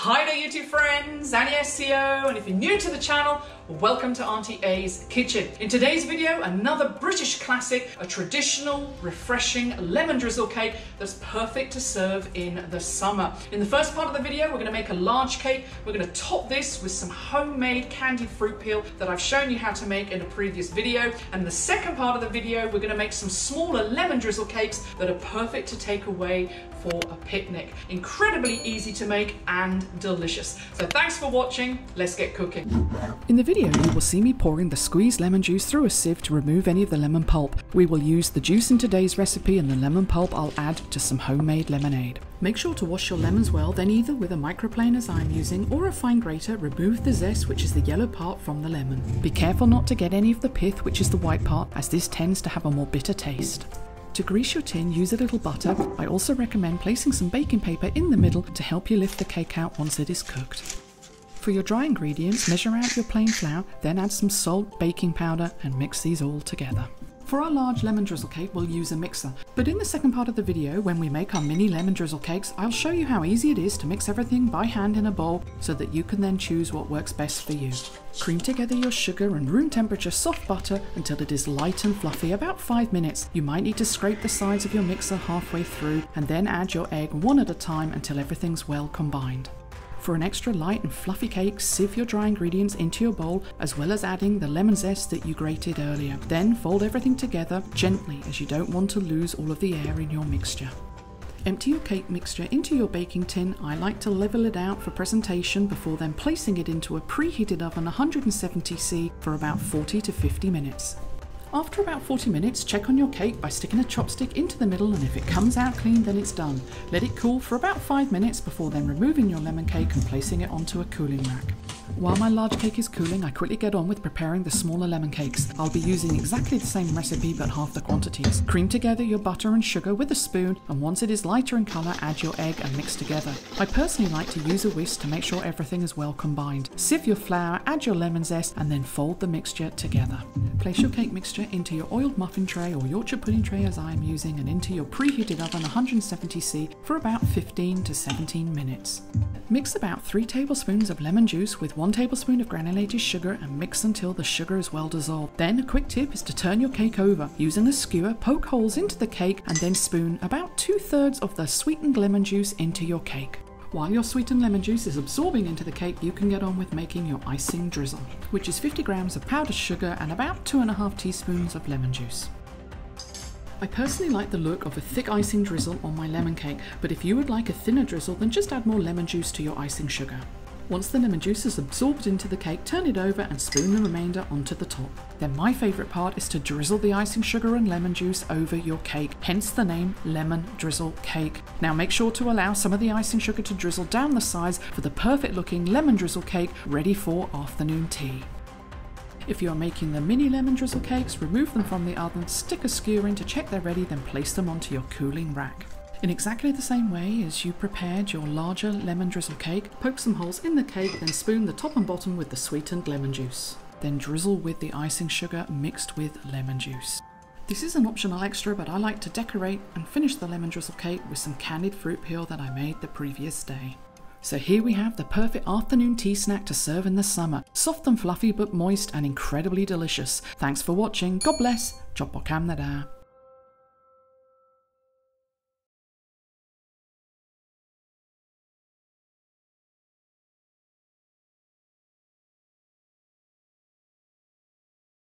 Hi there YouTube friends, Auntie SEO, and if you're new to the channel, welcome to Auntie A's Kitchen. In today's video, another British classic, a traditional, refreshing lemon drizzle cake that's perfect to serve in the summer. In the first part of the video, we're going to make a large cake. We're going to top this with some homemade candied fruit peel that I've shown you how to make in a previous video. And in the second part of the video, we're going to make some smaller lemon drizzle cakes that are perfect to take away for a picnic. Incredibly easy to make and delicious. So thanks for watching. Let's get cooking. In the video, you will see me pouring the squeezed lemon juice through a sieve to remove any of the lemon pulp. We will use the juice in today's recipe, and the lemon pulp I'll add to some homemade lemonade. Make sure to wash your lemons well, then either with a microplane as I'm using or a fine grater, remove the zest, which is the yellow part, from the lemon. Be careful not to get any of the pith, which is the white part, as this tends to have a more bitter taste. To grease your tin, use a little butter. I also recommend placing some baking paper in the middle to help you lift the cake out once it is cooked. For your dry ingredients, measure out your plain flour, then add some salt, baking powder, and mix these all together. For our large lemon drizzle cake, we'll use a mixer. But in the second part of the video, when we make our mini lemon drizzle cakes, I'll show you how easy it is to mix everything by hand in a bowl so that you can then choose what works best for you. Cream together your sugar and room temperature soft butter until it is light and fluffy, about 5 minutes. You might need to scrape the sides of your mixer halfway through and then add your egg one at a time until everything's well combined. For an extra light and fluffy cake, sieve your dry ingredients into your bowl as well as adding the lemon zest that you grated earlier. Then fold everything together gently, as you don't want to lose all of the air in your mixture. Empty your cake mixture into your baking tin. I like to level it out for presentation before then placing it into a preheated oven 170°C for about 40 to 50 minutes. After about 40 minutes, check on your cake by sticking a chopstick into the middle, and if it comes out clean, then it's done. Let it cool for about 5 minutes before then removing your lemon cake and placing it onto a cooling rack. While my large cake is cooling, I quickly get on with preparing the smaller lemon cakes. I'll be using exactly the same recipe but half the quantities. Cream together your butter and sugar with a spoon, and once it is lighter in colour, add your egg and mix together. I personally like to use a whisk to make sure everything is well combined. Sieve your flour, add your lemon zest, and then fold the mixture together. Place your cake mixture into your oiled muffin tray or Yorkshire pudding tray as I am using, and into your preheated oven 170°C for about 15 to 17 minutes. Mix about 3 tablespoons of lemon juice with 1 tablespoon of granulated sugar and mix until the sugar is well dissolved. Then a quick tip is to turn your cake over. Using a skewer, poke holes into the cake and then spoon about 2/3 of the sweetened lemon juice into your cake. While your sweetened lemon juice is absorbing into the cake, you can get on with making your icing drizzle, which is 50 grams of powdered sugar and about 2.5 teaspoons of lemon juice. I personally like the look of a thick icing drizzle on my lemon cake, but if you would like a thinner drizzle, then just add more lemon juice to your icing sugar. Once the lemon juice is absorbed into the cake, turn it over and spoon the remainder onto the top. Then my favourite part is to drizzle the icing sugar and lemon juice over your cake, hence the name Lemon Drizzle Cake. Now make sure to allow some of the icing sugar to drizzle down the sides for the perfect looking lemon drizzle cake ready for afternoon tea. If you are making the mini lemon drizzle cakes, remove them from the oven, stick a skewer in to check they're ready, then place them onto your cooling rack. In exactly the same way as you prepared your larger lemon drizzle cake, poke some holes in the cake, then spoon the top and bottom with the sweetened lemon juice. Then drizzle with the icing sugar mixed with lemon juice. This is an optional extra, but I like to decorate and finish the lemon drizzle cake with some candied fruit peel that I made the previous day. So here we have the perfect afternoon tea snack to serve in the summer. Soft and fluffy but moist and incredibly delicious. Thanks for watching. God bless. Ciao po Canada.